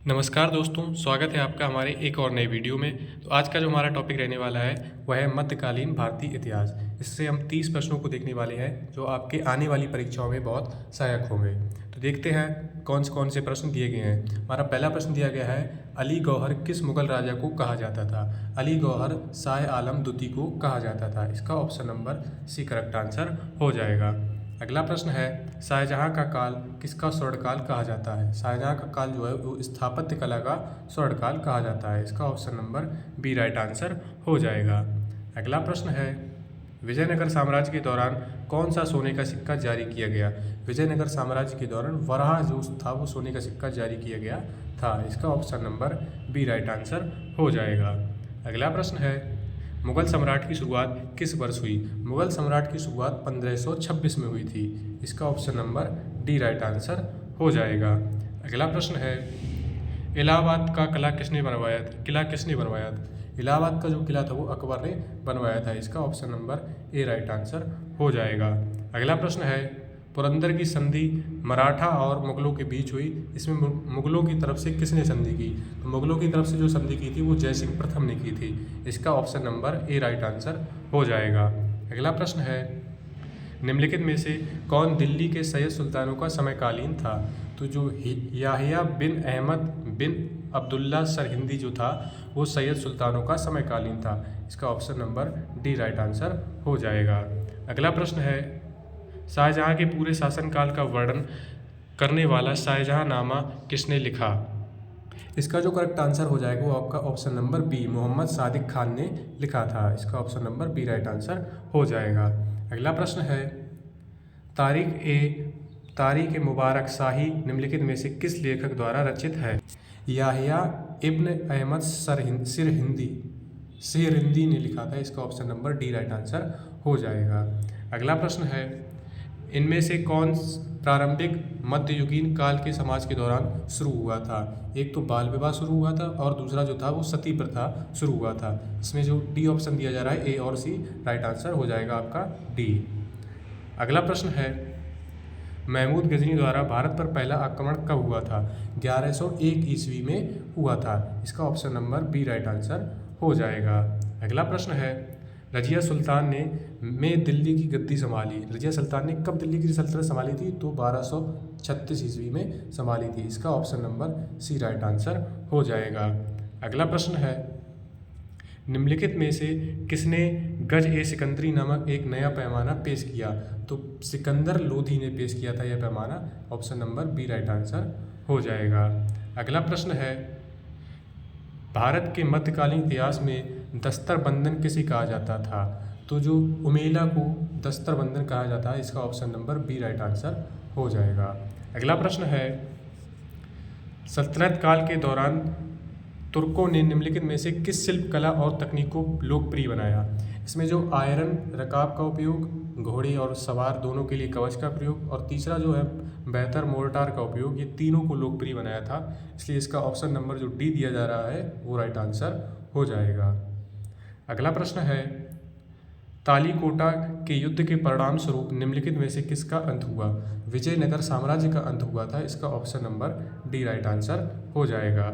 नमस्कार दोस्तों, स्वागत है आपका हमारे एक और नए वीडियो में। तो आज का जो हमारा टॉपिक रहने वाला है वह है मध्यकालीन भारतीय इतिहास। इससे हम 30 प्रश्नों को देखने वाले हैं जो आपके आने वाली परीक्षाओं में बहुत सहायक होंगे। तो देखते हैं कौन से प्रश्न दिए गए हैं। हमारा पहला प्रश्न दिया गया है, अली गौहर किस मुगल राजा को कहा जाता था? अली गौहर शाह आलम द्वितीय को कहा जाता था। इसका option number C correct answer हो जाएगा। अगला प्रश्न है, शाहजहाँ का काल किसका स्वर्णकाल कहा जाता है? शाहजहाँ का काल जो है वो स्थापत्य कला का स्वर्णकाल कहा जाता है। इसका option number B right answer हो जाएगा। अगला प्रश्न है, विजयनगर साम्राज्य के दौरान कौन सा सोने का सिक्का जारी किया गया? विजयनगर साम्राज्य के दौरान वराह जो था वो सोने का सिक्का जारी किया गया था। इसका option number B right answer हो जाएगा। अगला प्रश्न है, मुगल सम्राट की शुरुआत किस वर्ष हुई? मुगल सम्राट की शुरुआत 1526 में हुई थी। इसका option number D right answer हो जाएगा। अगला प्रश्न है, इलाहाबाद का किला किसने बनवाया था? इलाहाबाद का जो किला था वो अकबर ने बनवाया था। इसका ऑप्शन नंबर ए राइट आंसर हो जाएगा। अगला प्रश्न है, पुरंदर की संधि मराठा और मुगलों के बीच हुई। इसमें मुगलों की तरफ से किसने संधि की? तो मुगलों की तरफ से जो संधि की थी वो जयसिंह प्रथम ने की थी। इसका ऑप्शन नंबर ए राइट आंसर हो जाएगा। अगला प्रश्न है, निम्नलिखित में से कौन दिल्ली के सैयद सुल्तानों का समकालीन था? तो जो याहिया बिन अहमद बिन अब्दुल्ला सरहिंदी जो था वो सैयद सुल्तानों का समकालीन था। इसका option number D right answer हो जाएगा। अगला प्रश्न है, शाहजहाँ के पूरे शासनकाल का वर्णन करने वाला शाहजहाँनामा किसने लिखा? इसका जो करेक्ट आंसर हो जाएगा वो आपका option number B Mohammad Sadiq Khan ने लिखा था। इसका option number B right answer हो जाएगा। अगला प्रश्न है, तारीख ए मुबारक शाही निम्नलिखित में से किस लेखक द्वारा रचित है? याहिया इब्न अहमद सिरहिंदी ने लिखा था। इसका option number D right answer हो जाएगा। अगला प्रश्न है, इनमें से कौन प्रारंभिक मध्ययुगीन काल के समाज के दौरान शुरू हुआ था? एक तो बाल विवाह शुरू हुआ था और दूसरा जो था वो सती प्रथा शुरू हुआ था। इसमें जो डी ऑप्शन दिया जा रहा है ए और सी राइट आंसर हो जाएगा आपका डी। अगला प्रश्न है, महमूद गजनी द्वारा भारत पर पहला आक्रमण कब हुआ था? 1101 ईस्वी में हुआ था। इसका option number B right answer हो जाएगा। अगला प्रश्न है, रजिया सुल्तान ने दिल्ली की गद्दी संभाली। रजिया सुल्तान ने कब दिल्ली की सल्तनत संभाली थी? तो 1236 ईस्वी में संभाली थी। इसका option number C right answer हो जाएगा। अगला प्रश्न है, निम्नलिखित में से किसने गज ए सिकंदरी नामक एक नया पैमाना पेश किया? तो सिकंदर लोधी ने पेश किया था यह पैमाना। Option number B right answer हो जाएगा। अगला प्रश्न है, भारत के मध्यकालीन इतिहास में दस्तर बंधन किसे कहा जाता था? तो जो उमेला को दस्तर बंधन कहा जाता है। इसका option number B right answer हो जाएगा। अगला प्रश्न है, सल्तनत काल के दौरान तुर्कों ने निम्नलिखित में से किस शिल्प कला और तकनीक को लोकप्रिय बनाया? इसमें जो आयरन रकाब का उपयोग, घोड़े और सवार दोनों के लिए कवच का प्रयोग और तीसरा जो है बेहतर मोर्टार का उपयोग, ये तीनों को लोकप्रिय बनाया था। इसलिए इसका ऑप्शन नंबर जो डी दिया जा रहा है वो राइट आंसर हो जाएगा। अगला प्रश्न है, तालीकोटा के युद्ध के परिणाम स्वरूप निम्नलिखित में से किसका अंत हुआ? विजयनगर साम्राज्य का अंत हुआ था। इसका option number D right answer हो जाएगा।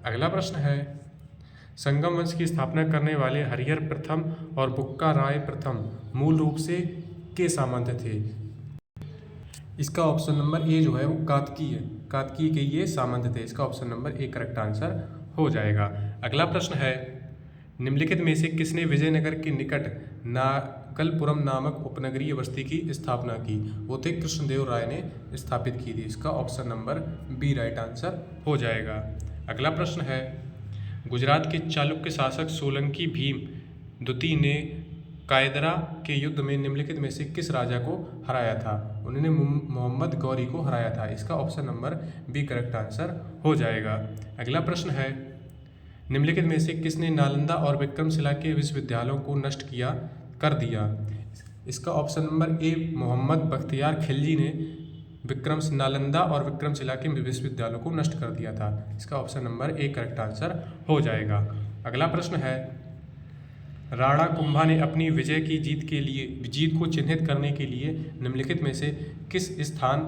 अगला प्रश्न है, संगम वंश की स्थापना करने वाले हरिहर प्रथम और बुक्का राय प्रथम मूल रूप से के सामंत थे? इसका ऑप्शन नंबर ए जो है वो कातकी के ये सामंत थे। इसका option number A correct answer हो जाएगा। अगला प्रश्न है, निम्नलिखित में से किसने विजयनगर के निकट नागलपुरम नामक उपनगरीय बस्ती की स्थापना की? वो थे कृष्णदेव राय ने स्थापित की थी। इसका option number B right answer हो जाएगा। अगला प्रश्न है, गुजरात के चालुक्य शासक सोलंकी भीम द्वितीय ने कायदरा के युद्ध में निम्नलिखित में से किस राजा को हराया था? उन्होंने मोहम्मद गौरी को हराया था। इसका option number B correct answer हो जाएगा। अगला प्रश्न है, निम्नलिखित में से किसने नालंदा और विक्रमशिला के विश्वविद्यालयों को नष्ट कर दिया? इसका option number A Mohammad Bakhtiyar Khilji ने नालंदा और विक्रमशिला के विश्वविद्यालयों को नष्ट कर दिया था। इसका option number A correct answer हो जाएगा। अगला प्रश्न है, राणा कुंभा ने अपनी विजय की जीत को चिन्हित करने के लिए निम्नलिखित में से किस स्थान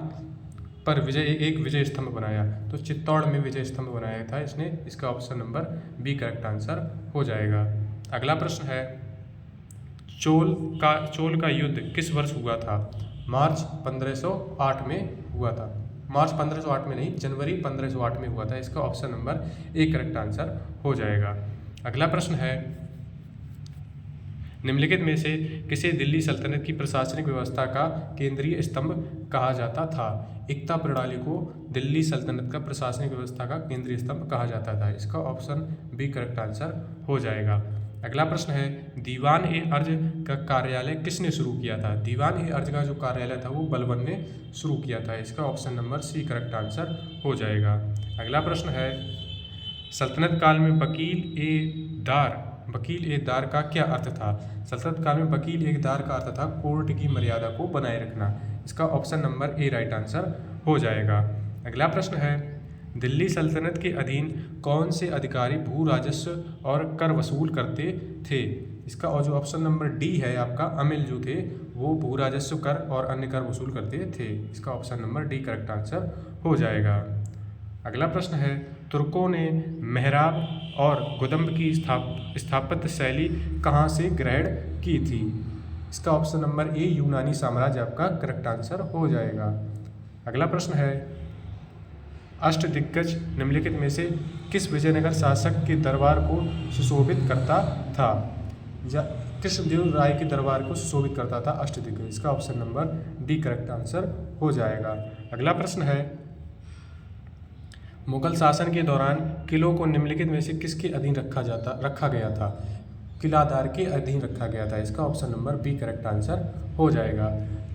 पर एक विजय स्तंभ बनाया। तो चित्तौड़ में विजय स्तंभ बनाया था इसने। इसका option number B correct answer हो जाएगा। अगला प्रश्न है, चोल का युद्ध किस वर्ष हुआ था? मार्च 1508 में हुआ था। मार्च 1508 में नहीं, जनवरी 1508 में हुआ था। इसका option number A correct answer हो जाएगा। अगला प्रश्न है, निम्नलिखित में से किसे दिल्ली सल्तनत की प्रशासनिक व्यवस्था का केंद्रीय स्तंभ कहा जाता था? एकता प्रणाली को दिल्ली सल्तनत का प्रशासनिक व्यवस्था का केंद्रीय स्तंभ कहा जाता था। इसका ऑप्शन बी करेक्ट आंसर हो जाएगा। अगला प्रश्न है, दीवान ए अर्ज का कार्यालय किसने शुरू किया था? दीवान ए अर्ज का जो कार्यालय था वो बलबन ने शुरू किया था। इसका option number C correct answer हो जाएगा। अगला प्रश्न है, सल्तनत काल में वकील ए दार का क्या अर्थ था? सल्तनत काल में वकील ए दार का अर्थ था कोर्ट की मर्यादा को बनाए रखना। इसका ऑप्शन नंबर ए राइट आंसर हो जाएगा। अगला प्रश्न है, दिल्ली सल्तनत के अधीन कौन से अधिकारी भू राजस्व और कर वसूल करते थे? इसका और जो ऑप्शन नंबर डी है आपका, अमिल जो थे वो भू राजस्व कर और अन्य कर वसूल करते थे। इसका option number D correct answer हो जाएगा। अगला प्रश्न है, तुर्कों ने मेहराब और गुदम्ब की स्थापत्य शैली कहाँ से ग्रहण की थी? इसका ऑप्शन नंबर ए यूनानी साम्राज्य आपका करेक्ट आंसर हो जाएगा। अगला प्रश्न है, अष्टदिग्गज निम्नलिखित में से किस विजयनगर शासक के दरबार को सुशोभित करता था? या कृष्णदेव राय के दरबार को सुशोभित करता था अष्टदिग्गज? इसका option number D correct answer हो जाएगा। अगला प्रश्न है, मुगल शासन के दौरान किलों को निम्नलिखित में से किसके अधीन रखा गया था? किलादार के अधीन रखा गया था। इसका option number B correct answer हो जाएगा।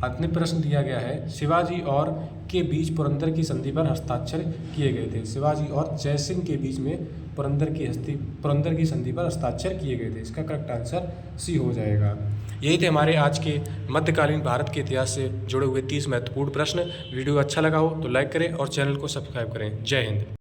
अंतिम प्रश्न दिया गया है, शिवाजी और के बीच पुरंदर की संधि पर हस्ताक्षर किए गए थे। शिवाजी और जयसिंह के बीच में पुरंदर की संधि पर हस्ताक्षर किए गए थे। इसका करेक्ट आंसर सी हो जाएगा। यही थे हमारे आज के मध्यकालीन भारत के इतिहास से जुड़े हुए 30 महत्वपूर्ण प्रश्न। वीडियो अच्छा लगा हो तो लाइक करें और चैनल को सब्सक्राइब करें। जय हिंद।